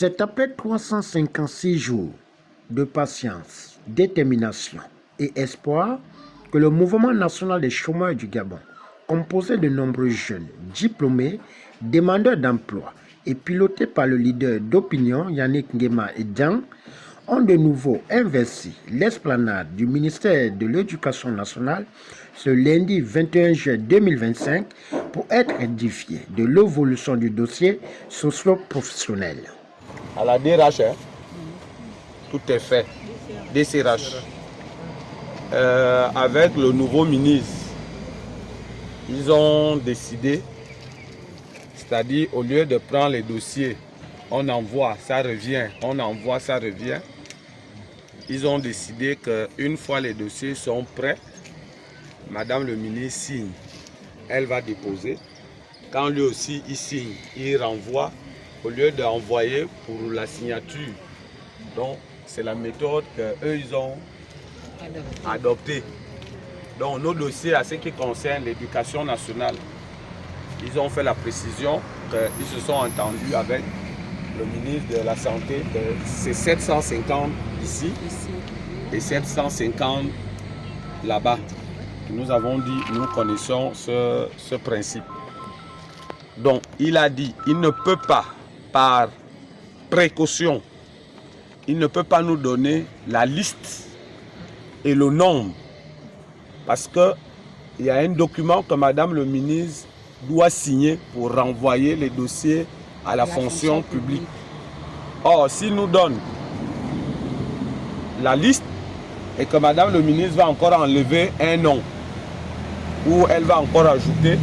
C'est après 356 jours de patience, détermination et espoir que le mouvement national des chômeurs du Gabon, composé de nombreux jeunes diplômés, demandeurs d'emploi et piloté par le leader d'opinion Yannick Nguema et Dian, ont de nouveau investi l'esplanade du ministère de l'Éducation nationale ce lundi 21 juin 2025 pour être édifié de l'évolution du dossier socio-professionnel. À la DRH, tout est fait. DCRH. Avec le nouveau ministre, ils ont décidé, c'est-à-dire au lieu de prendre les dossiers, on envoie, ça revient, on envoie, ça revient. Ils ont décidé qu'une fois les dossiers sont prêts, Madame le ministre signe, elle va déposer. Quand lui aussi il signe, il renvoie, au lieu d'envoyer pour la signature. Donc c'est la méthode qu'eux ils ont adoptée. Donc nos dossiers à ce qui concerne l'éducation nationale, ils ont fait la précision qu'ils se sont entendus avec le ministre de la Santé que c'est 750 ici et 750 là-bas. Nous avons dit, nous connaissons ce principe. Donc il a dit, il ne peut pas, par précaution, il ne peut pas nous donner la liste et le nombre. Parce qu'il y a un document que Madame le ministre doit signer pour renvoyer les dossiers à la fonction publique. Or, s'il nous donne la liste et que Madame le ministre va encore enlever un nom ou elle va encore ajouter,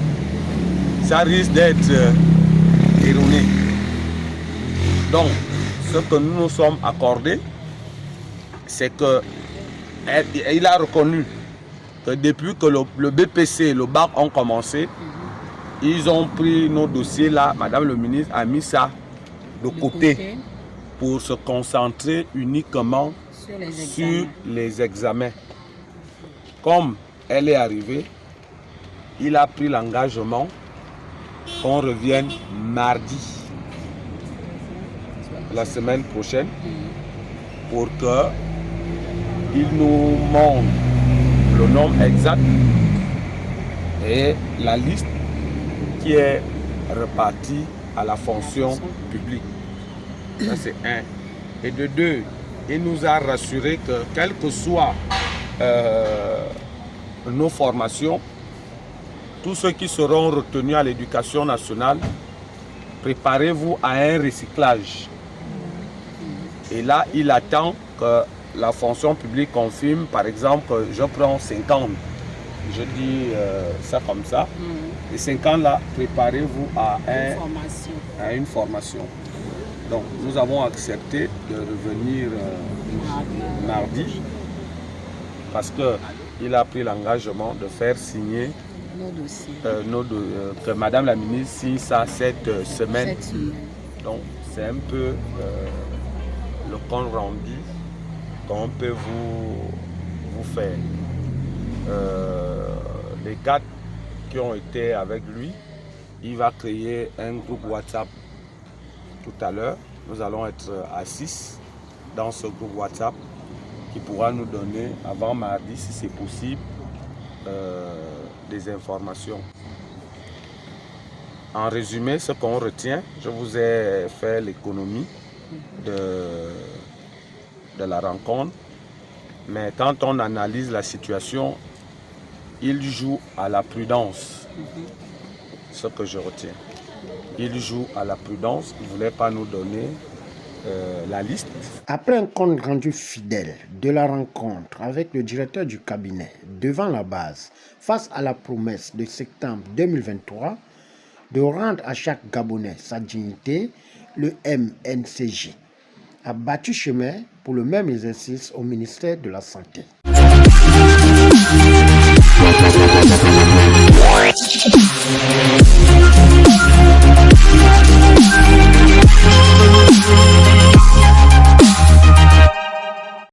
ça risque d'être erroné. Donc, ce que nous nous sommes accordés, c'est qu'il a reconnu que depuis que le BPC et le BAC ont commencé, ils ont pris nos dossiers là, Madame le ministre a mis ça de côté pour se concentrer uniquement sur les examens. Comme elle est arrivée, il a pris l'engagement qu'on revienne mardi, la semaine prochaine, pour qu'il nous montre le nombre exact et la liste qui est repartie à la fonction publique. Ça c'est un. Et de deux, il nous a rassuré que quelles que soient nos formations, tous ceux qui seront retenus à l'éducation nationale, préparez-vous à un recyclage. Et là, il attend que la fonction publique confirme, par exemple, que je prends 50. Je dis ça comme ça. Les 50 là, préparez-vous à une formation. Donc, nous avons accepté de revenir mardi parce qu'il a pris l'engagement de faire signer que Madame la ministre signe ça cette semaine. Donc, c'est un peu le compte rendu qu'on peut vous faire. Les 4 qui ont été avec lui, il va créer un groupe WhatsApp tout à l'heure. Nous allons être à 6 dans ce groupe WhatsApp qui pourra nous donner avant mardi, si c'est possible, des informations. En résumé, ce qu'on retient, je vous ai fait l'économie de la rencontre, mais quand on analyse la situation, il joue à la prudence, ce que je retiens. Il joue à la prudence, il ne voulait pas nous donner la liste. Après un compte rendu fidèle de la rencontre avec le directeur du cabinet devant la base, face à la promesse de septembre 2023 de rendre à chaque Gabonais sa dignité, le MNCJ a battu chemin pour le même exercice au ministère de la Santé.